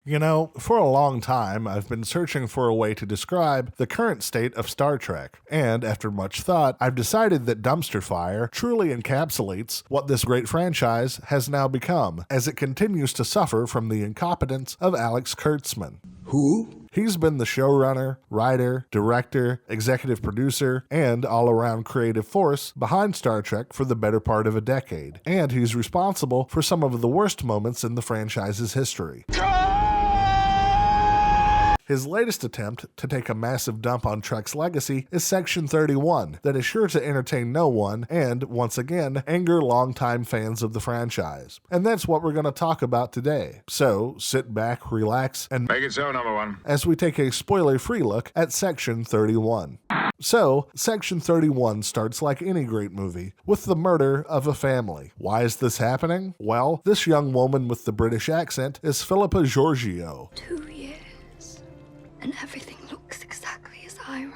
You know, for a long time, I've been searching for a way to describe the current state of Star Trek, and after much thought, I've decided that Dumpster Fire truly encapsulates what this great franchise has now become, as it continues to suffer from the incompetence of Alex Kurtzman. Who? He's been the showrunner, writer, director, executive producer, and all-around creative force behind Star Trek for the better part of a decade, and he's responsible for some of the worst moments in the franchise's history. His latest attempt to take a massive dump on Trek's legacy is Section 31, that is sure to entertain no one and, once again, anger longtime fans of the franchise. And that's what we're going to talk about today. So, sit back, relax, and make it so, number one, as we take a spoiler-free look at Section 31. So, Section 31 starts like any great movie, with the murder of a family. Why is this happening? Well, this young woman with the British accent is Philippa Georgiou. 2 years, and everything looks exactly as I remember.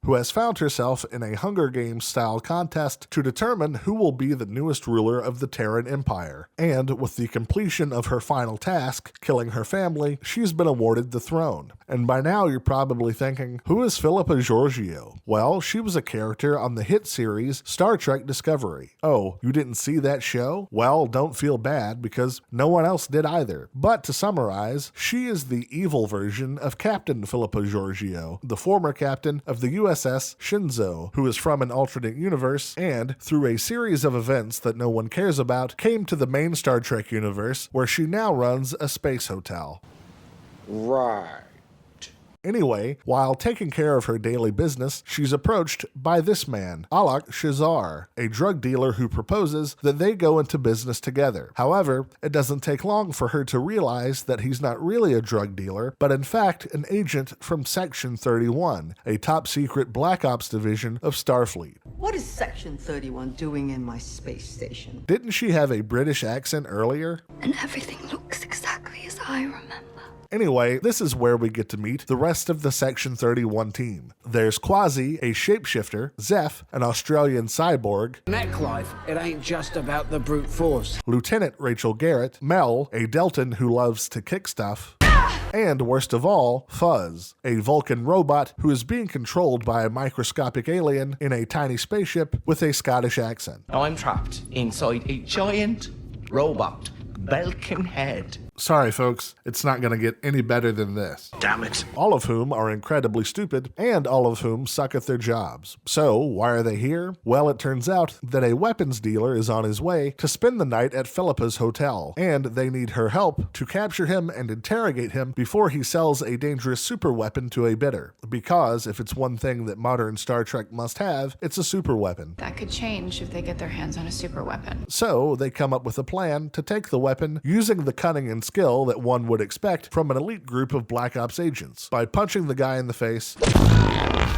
Who has found herself in a Hunger Games-style contest to determine who will be the newest ruler of the Terran Empire. And with the completion of her final task, killing her family, she's been awarded the throne. And by now you're probably thinking, who is Philippa Georgiou? Well, she was a character on the hit series Star Trek Discovery. Oh, you didn't see that show? Well, don't feel bad, because no one else did either. But to summarize, she is the evil version of Captain Philippa Georgiou, the former captain of the USS Shinzo, who is from an alternate universe, and, through a series of events that no one cares about, came to the main Star Trek universe, where she now runs a space hotel. Right. Anyway, while taking care of her daily business, she's approached by this man, Alok Shazar, a drug dealer who proposes that they go into business together. However, it doesn't take long for her to realize that he's not really a drug dealer, but in fact an agent from Section 31, a top-secret Black Ops division of Starfleet. What is Section 31 doing in my space station? Didn't she have a British accent earlier? And everything looks exactly as I remember. Anyway, this is where we get to meet the rest of the Section 31 team. There's Quasi, a shapeshifter, Zeph, an Australian cyborg, Neck life, it ain't just about the brute force. Lieutenant Rachel Garrett, Mel, a Deltan who loves to kick stuff, and worst of all, Fuzz, a Vulcan robot who is being controlled by a microscopic alien in a tiny spaceship with a Scottish accent. I'm trapped inside a giant robot, Belkin head. Sorry folks, it's not going to get any better than this. Damn it. All of whom are incredibly stupid, and all of whom suck at their jobs. So, why are they here? Well, it turns out that a weapons dealer is on his way to spend the night at Philippa's hotel, and they need her help to capture him and interrogate him before he sells a dangerous super weapon to a bidder. Because if it's one thing that modern Star Trek must have, it's a super weapon. That could change if they get their hands on a super weapon. So, they come up with a plan to take the weapon using the cunning and skill that one would expect from an elite group of Black Ops agents, by punching the guy in the face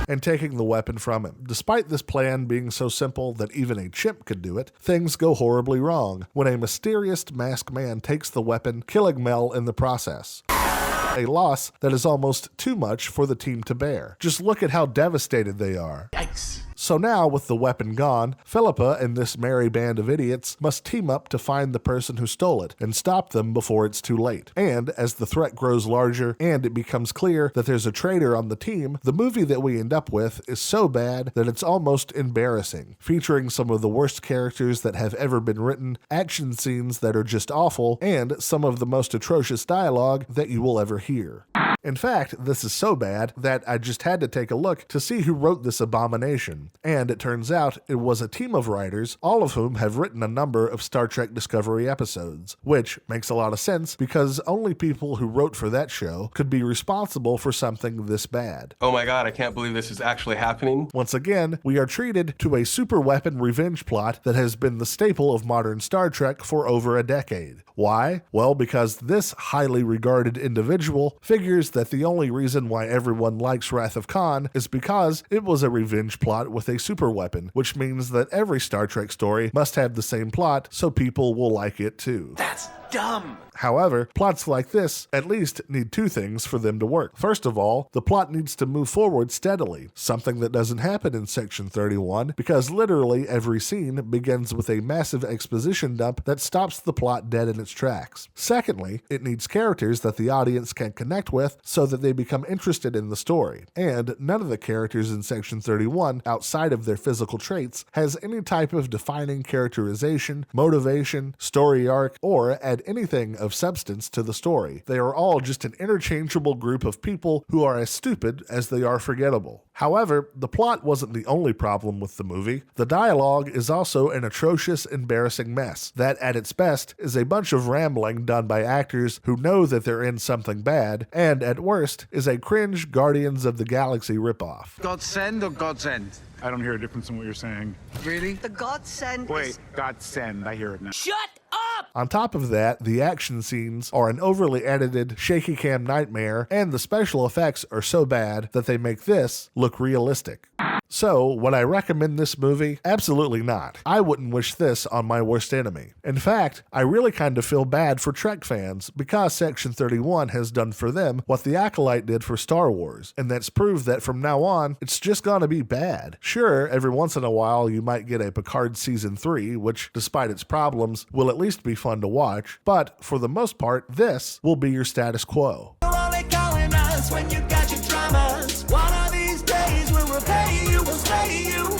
and taking the weapon from him. Despite this plan being so simple that even a chimp could do it, things go horribly wrong when a mysterious masked man takes the weapon, killing Mel in the process. A loss that is almost too much for the team to bear. Just look at how devastated they are. Yikes. So now, with the weapon gone, Philippa and this merry band of idiots must team up to find the person who stole it and stop them before it's too late. And as the threat grows larger and it becomes clear that there's a traitor on the team, the movie that we end up with is so bad that it's almost embarrassing, featuring some of the worst characters that have ever been written, action scenes that are just awful, and some of the most atrocious dialogue that you will ever hear. In fact, this is so bad that I just had to take a look to see who wrote this abomination. And it turns out it was a team of writers, all of whom have written a number of Star Trek Discovery episodes, which makes a lot of sense because only people who wrote for that show could be responsible for something this bad. Oh my god, I can't believe this is actually happening. Once again, we are treated to a super weapon revenge plot that has been the staple of modern Star Trek for over a decade. Why? Well, because this highly regarded individual figures that the only reason why everyone likes Wrath of Khan is because it was a revenge plot with a super weapon, which means that every Star Trek story must have the same plot, so people will like it too. That's dumb. However, plots like this at least need two things for them to work. First of all, the plot needs to move forward steadily, something that doesn't happen in Section 31 because literally every scene begins with a massive exposition dump that stops the plot dead in its tracks. Secondly, it needs characters that the audience can connect with so that they become interested in the story. And none of the characters in Section 31, outside of their physical traits, has any type of defining characterization, motivation, story arc, or add anything of substance to the story. They are all just an interchangeable group of people who are as stupid as they are forgettable. However, the plot wasn't the only problem with the movie. The dialogue is also an atrocious, embarrassing mess that, at its best, is a bunch of rambling done by actors who know that they're in something bad, and at worst, is a cringe Guardians of the Galaxy ripoff. Godsend or Godsend? I don't hear a difference in what you're saying. Really? The godsend Wait, Godsend, I hear it now. Shut up! On top of that, the action scenes are an overly edited, shaky cam nightmare, and the special effects are so bad that they make this look realistic. So, would I recommend this movie? Absolutely not. I wouldn't wish this on my worst enemy. In fact, I really kind of feel bad for Trek fans because Section 31 has done for them what The Acolyte did for Star Wars, and that's proved that from now on, it's just gonna be bad. Sure, every once in a while you might get a Picard Season 3, which, despite its problems, will at least be fun to watch, but for the most part, this will be your status quo. You're only calling us when you got your dramas. One of these days we'll repay you, we'll slay you.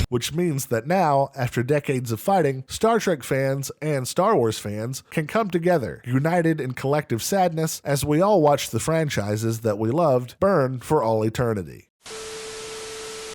Which means that now, after decades of fighting, Star Trek fans and Star Wars fans can come together, united in collective sadness as we all watch the franchises that we loved burn for all eternity.